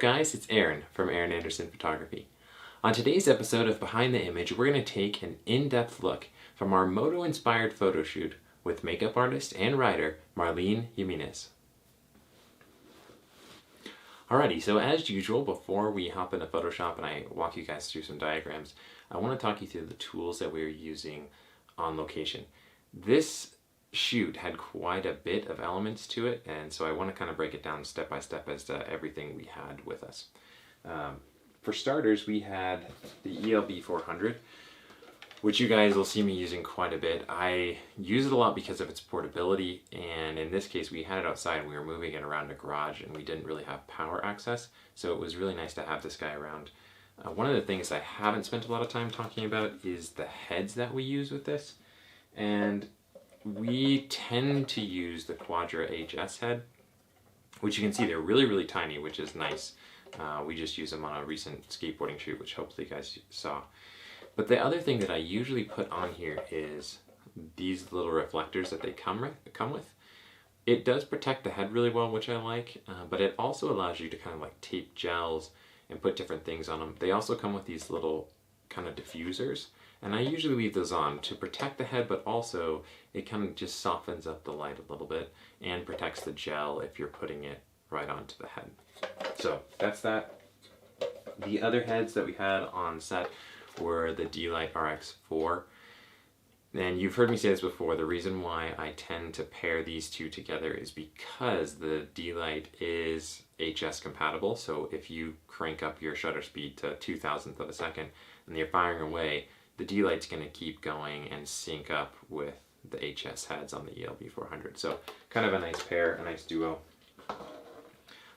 guys? It's Aaron from Aaron Anderson Photography. On today's episode of Behind the Image, we're going to take an in-depth look from our moto-inspired photo shoot with makeup artist and writer Marlene Jimenez. Alrighty, so as usual, before we hop into Photoshop and I walk you guys through some diagrams, I want to talk you through the tools that we're using on location. This shoot had quite a bit of elements to it, and so I want to kind of break it down step by step as to everything we had with us. For starters, we had the ELB 400, which you guys will see me using quite a bit. I use it a lot because of its portability, and in this case we had it outside and we were moving it around a garage and we didn't really have power access, so it was really nice to have this guy around. One of the things I haven't spent a lot of time talking about is the heads that we use with this, and we tend to use the Quadra HS head, which you can see they're really tiny, which is nice. We just use them on a recent skateboarding shoot, which hopefully you guys saw. But the other thing that I usually put on here is these little reflectors that they come with. It does protect the head really well, which I like, but it also allows you to kind of like tape gels and put different things on them. They also come with these little kind of diffusers, and I usually leave those on to protect the head, but also it kind of just softens up the light a little bit and protects the gel if you're putting it right onto the head. So that's that. The other heads that we had on set were the D-Lite RX4. And you've heard me say this before, the reason why I tend to pair these two together is because the D-Lite is HS compatible, so if you crank up your shutter speed to 2,000th of a second and you're firing away, the D-Lite's going to keep going and sync up with the HS heads on the ELB 400. So kind of a nice pair, a nice duo.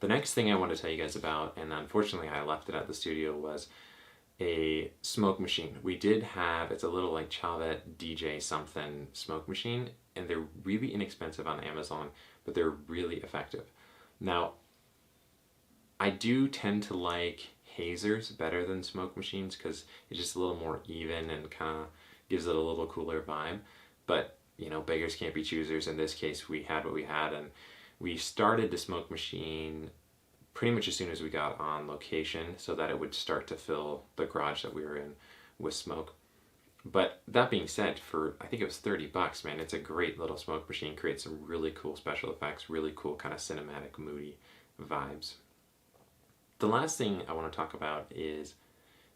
The next thing I want to tell you guys about, and unfortunately I left it at the studio, was a smoke machine. We did have, it's a little like Chavette DJ something smoke machine, and they're really inexpensive on Amazon, but they're really effective. Now, I do tend to like hazers better than smoke machines because it's just a little more even and kind of gives it a little cooler vibe. But, you know, beggars can't be choosers. In this case, we had what we had, and we started the smoke machine pretty much as soon as we got on location so that it would start to fill the garage that we were in with smoke. But that being said, for I think it was 30 bucks, man, it's a great little smoke machine, creates some really cool special effects, really cool kind of cinematic, moody vibes. The last thing I want to talk about is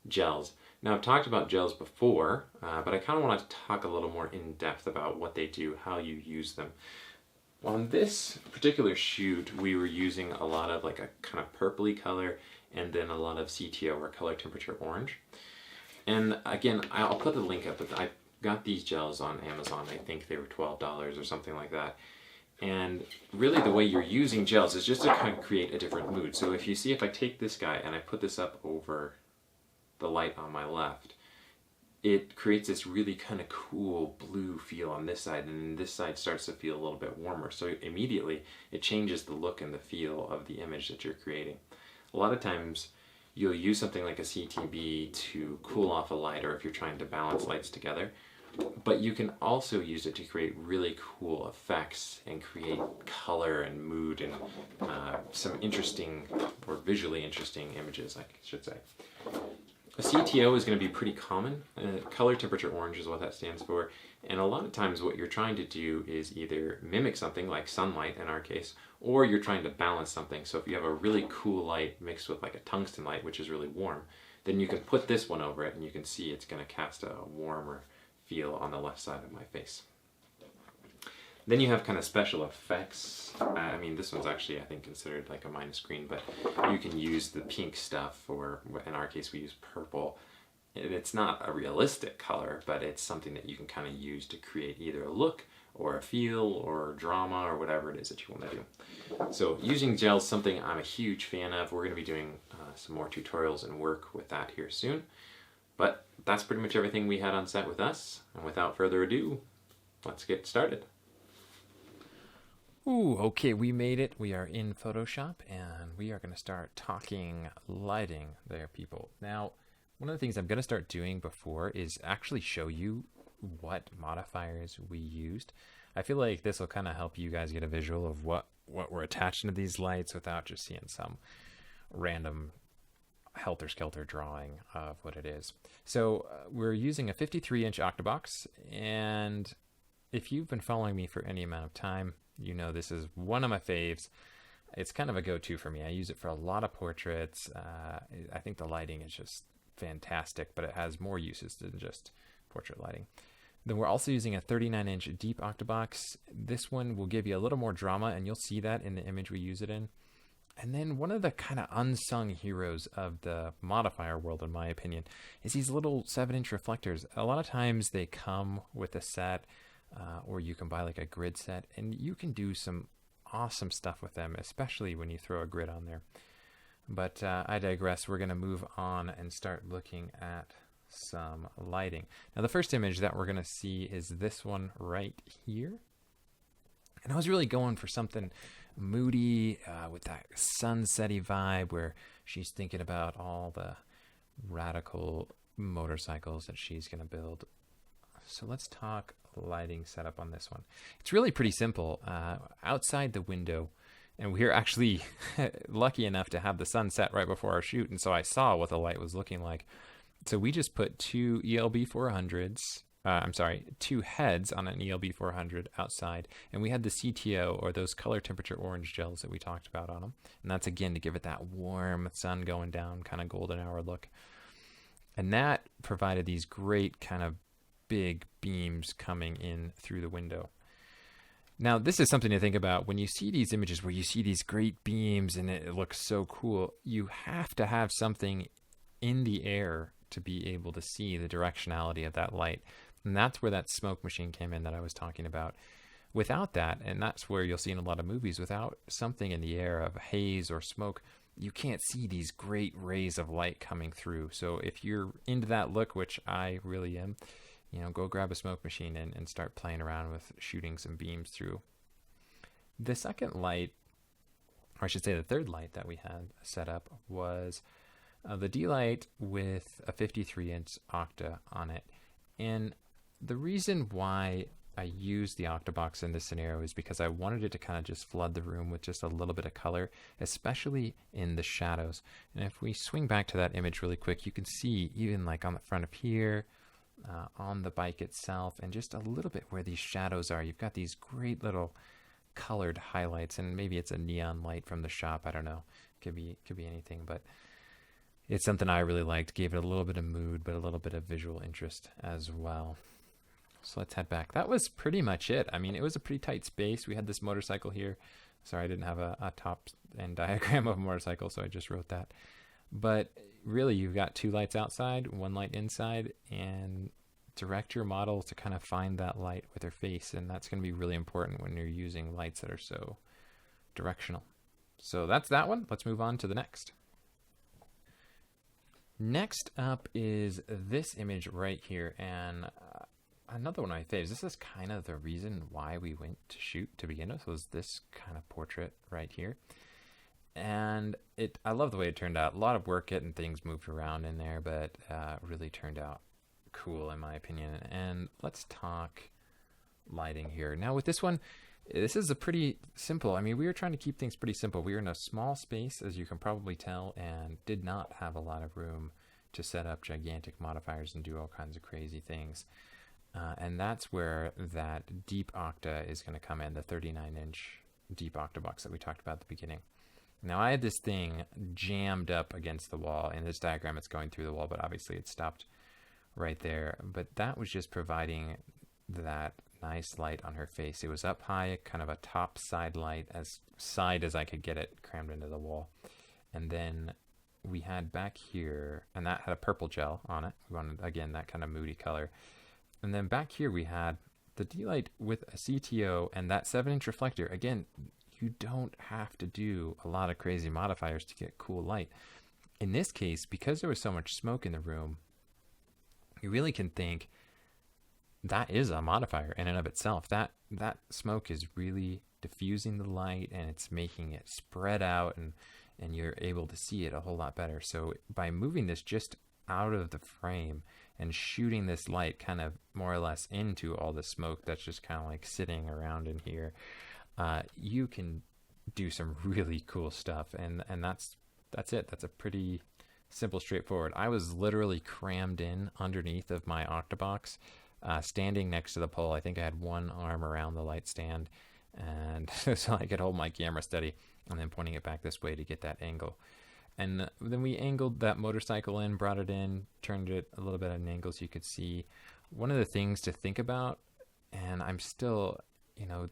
gels. Now, I've talked about gels before, but I kind of want to talk a little more in depth about what they do, how you use them. On this particular shoot, we were using a lot of like a kind of purpley color and then a lot of CTO, or color temperature orange. And again, I'll put the link up, but I got these gels on Amazon. I think they were $12 or something like that. And really the way you're using gels is just to kind of create a different mood. So if you see, if I take this guy and I put this up over the light on my left, it creates this really kind of cool blue feel on this side, and this side starts to feel a little bit warmer. So immediately it changes the look and the feel of the image that you're creating. A lot of times you'll use something like a CTB to cool off a light, or if you're trying to balance lights together, but you can also use it to create really cool effects and create color and mood and some interesting, or visually interesting images, I should say. A CTO is going to be pretty common. Color temperature orange is what that stands for. And a lot of times what you're trying to do is either mimic something like sunlight in our case, or you're trying to balance something. So if you have a really cool light mixed with like a tungsten light, which is really warm, then you can put this one over it and you can see it's going to cast a warmer feel on the left side of my face. Then you have kind of special effects. I mean, this one's actually, I think, considered like a minus green, but you can use the pink stuff, or in our case, we use purple. It's not a realistic color, but it's something that you can kind of use to create either a look or a feel or drama or whatever it is that you want to do. So using gels is something I'm a huge fan of. We're going to be doing some more tutorials and work with that here soon. But that's pretty much everything we had on set with us. And without further ado, let's get started. Ooh, okay, we made it. We are in Photoshop, and we are going to start talking lighting there, people. Now, one of the things I'm going to start doing before is actually show you what modifiers we used. I feel like this will kind of help you guys get a visual of what we're attaching to these lights without just seeing some random helter-skelter drawing of what it is. So we're using a 53-inch octabox, and if you've been following me for any amount of time, you know this is one of my faves. It's kind of a go-to for me. I use it for a lot of portraits. I think the lighting is just fantastic, but it has more uses than just portrait lighting. Then we're also using a 39-inch deep octabox. This one will give you a little more drama, and you'll see that in the image we use it in. And then one of the kind of unsung heroes of the modifier world, in my opinion, is these little 7-inch reflectors. A lot of times they come with a set, or you can buy like a grid set, and you can do some awesome stuff with them, especially when you throw a grid on there. But I digress. We're going to move on and start looking at some lighting. Now, the first image that we're going to see is this one right here. And I was really going for something moody with that sunsetty vibe where she's thinking about all the radical motorcycles that she's going to build. So let's talk lighting setup on this one. It's really pretty simple. Outside the window, and we're actually lucky enough to have the sun set right before our shoot, and so I saw what the light was looking like. So we just put two ELB 400s, two heads on an ELB 400 outside, and we had the CTO, or those color temperature orange gels that we talked about on them. And that's, again, to give it that warm sun going down, kind of golden hour look. And that provided these great kind of big beams coming in through the window. Now, this is something to think about. When you see these images where you see these great beams and it looks so cool, you have to have something in the air to be able to see the directionality of that light. And that's where that smoke machine came in that I was talking about. Without that, and that's where you'll see in a lot of movies, without something in the air of haze or smoke, you can't see these great rays of light coming through. So if you're into that look, which I really am, go grab a smoke machine and start playing around with shooting some beams through. The second light, or I should say the third light that we had set up was the D-light with a 53-inch octa on it. And the reason why I used the octabox in this scenario is because I wanted it to kind of just flood the room with just a little bit of color, especially in the shadows. And if we swing back to that image really quick, you can see even like on the front of here, on the bike itself, and just a little bit where these shadows are. You've got these great little colored highlights, and maybe it's a neon light from the shop. I don't know. Could be anything, but it's something I really liked. Gave it a little bit of mood, but a little bit of visual interest as well. So let's head back. That was pretty much it. I mean, it was a pretty tight space. We had this motorcycle here. Sorry, I didn't have a top end diagram of a motorcycle, so I just wrote that. But really, you've got two lights outside, one light inside, and direct your model to kind of find that light with her face. And that's going to be really important when you're using lights that are so directional. So that's that one. Let's move on to the next. Next up is this image right here. And another one of my faves. This is kind of the reason why we went to shoot to begin with, was this kind of portrait right here. And I love the way it turned out. A lot of work getting things moved around in there, but really turned out cool in my opinion. And let's talk lighting here. Now with this one, this is a pretty simple, we were trying to keep things pretty simple. We were in a small space, as you can probably tell, and did not have a lot of room to set up gigantic modifiers and do all kinds of crazy things. And that's where that deep octa is going to come in, the 39-inch deep octabox that we talked about at the beginning. Now I had this thing jammed up against the wall. In this diagram it's going through the wall, but obviously it stopped right there. But that was just providing that nice light on her face. It was up high, kind of a top side light, as side as I could get it, crammed into the wall. And then we had back here, and that had a purple gel on it. We wanted, again, that kind of moody color. And then back here we had the D-light with a CTO and that 7-inch reflector. Again, you don't have to do a lot of crazy modifiers to get cool light. In this case, because there was so much smoke in the room, you really can think that is a modifier in and of itself. That smoke is really diffusing the light, and it's making it spread out, and you're able to see it a whole lot better. So by moving this just out of the frame and shooting this light kind of more or less into all the smoke that's just kind of like sitting around in here, you can do some really cool stuff. And that's that's it. That's a pretty simple, straightforward. I was literally crammed in underneath of my Octobox, standing next to the pole. I think I had one arm around the light stand, and so I could hold my camera steady and then pointing it back this way to get that angle. And then we angled that motorcycle in, brought it in, turned it a little bit at an angle so you could see. One of the things to think about, and I'm still,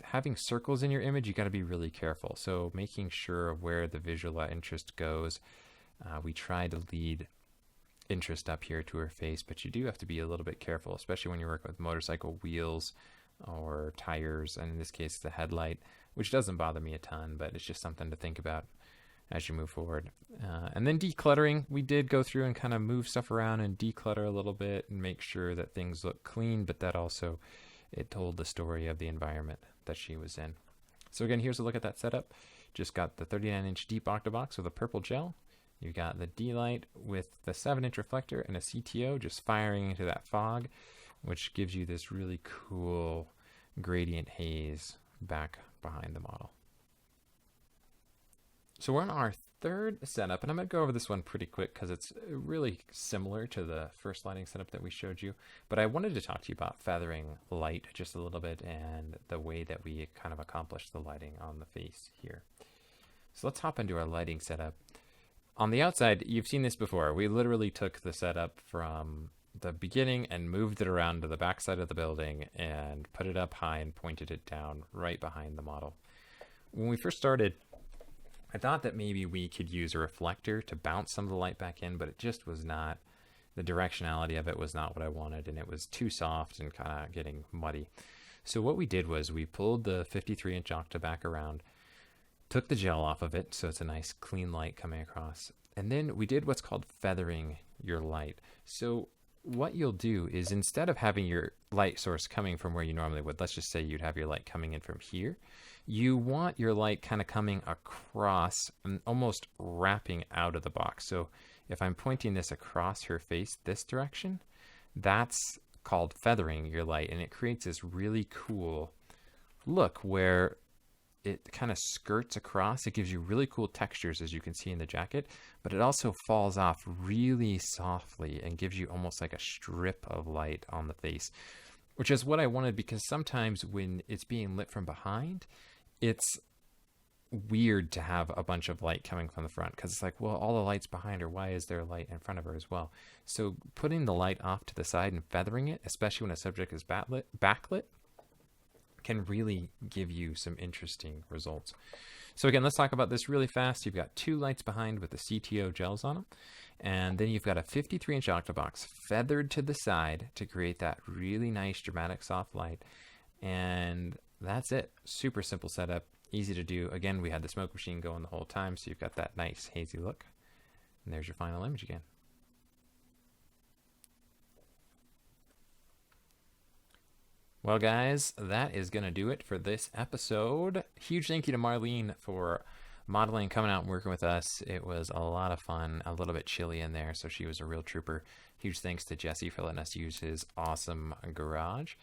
having circles in your image, you got to be really careful. So making sure of where the visual interest goes. We try to lead interest up here to her face, but you do have to be a little bit careful, especially when you're working with motorcycle wheels or tires, and in this case the headlight, which doesn't bother me a ton, but it's just something to think about as you move forward. And then decluttering, we did go through and kind of move stuff around and declutter a little bit and make sure that things look clean, but that also, it told the story of the environment that she was in. So again, here's a look at that setup. Just got the 39-inch deep Octobox with a purple gel. You've got the D-light with the 7-inch reflector and a CTO just firing into that fog, which gives you this really cool gradient haze back behind the model. So we're on our third setup, and I'm going to go over this one pretty quick because it's really similar to the first lighting setup that we showed you. But I wanted to talk to you about feathering light just a little bit and the way that we kind of accomplish the lighting on the face here. So let's hop into our lighting setup. On the outside, you've seen this before. We literally took the setup from the beginning and moved it around to the back side of the building and put it up high and pointed it down right behind the model. When we first started, I thought that maybe we could use a reflector to bounce some of the light back in, but it just was not, the directionality of it was not what I wanted, and it was too soft and kind of getting muddy. So what we did was we pulled the 53-inch Octa back around, took the gel off of it, so it's a nice clean light coming across. And then we did what's called feathering your light. So what you'll do is instead of having your light source coming from where you normally would, let's just say you'd have your light coming in from here, you want your light kind of coming across and almost wrapping out of the box. So if I'm pointing this across her face this direction, that's called feathering your light, and it creates this really cool look where it kind of skirts across. It gives you really cool textures, as you can see in the jacket, but it also falls off really softly and gives you almost like a strip of light on the face, which is what I wanted, because sometimes when it's being lit from behind, it's weird to have a bunch of light coming from the front, because it's like, well, all the light's behind her, why is there light in front of her as well? So putting the light off to the side and feathering it, especially when a subject is backlit, can really give you some interesting results. So again, let's talk about this really fast. You've got two lights behind with the CTO gels on them, and then you've got a 53-inch Octobox feathered to the side to create that really nice dramatic soft light. And that's it. Super simple setup, easy to do. Again, we had the smoke machine going the whole time, so you've got that nice hazy look. And there's your final image again. Well, guys, that is going to do it for this episode. Huge thank you to Marlene for modeling, coming out and working with us. It was a lot of fun, a little bit chilly in there, so she was a real trooper. Huge thanks to Jesse for letting us use his awesome garage.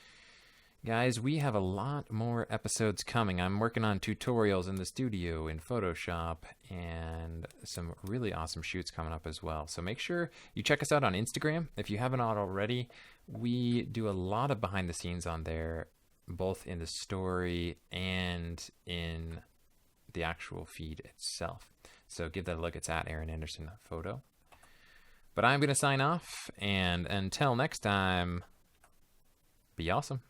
Guys, we have a lot more episodes coming. I'm working on tutorials in the studio in Photoshop and some really awesome shoots coming up as well. So make sure you check us out on Instagram. If you haven't already, we do a lot of behind the scenes on there, both in the story and in the actual feed itself. So give that a look. It's at Aaron Anderson Photo. But I'm going to sign off, and until next time, be awesome.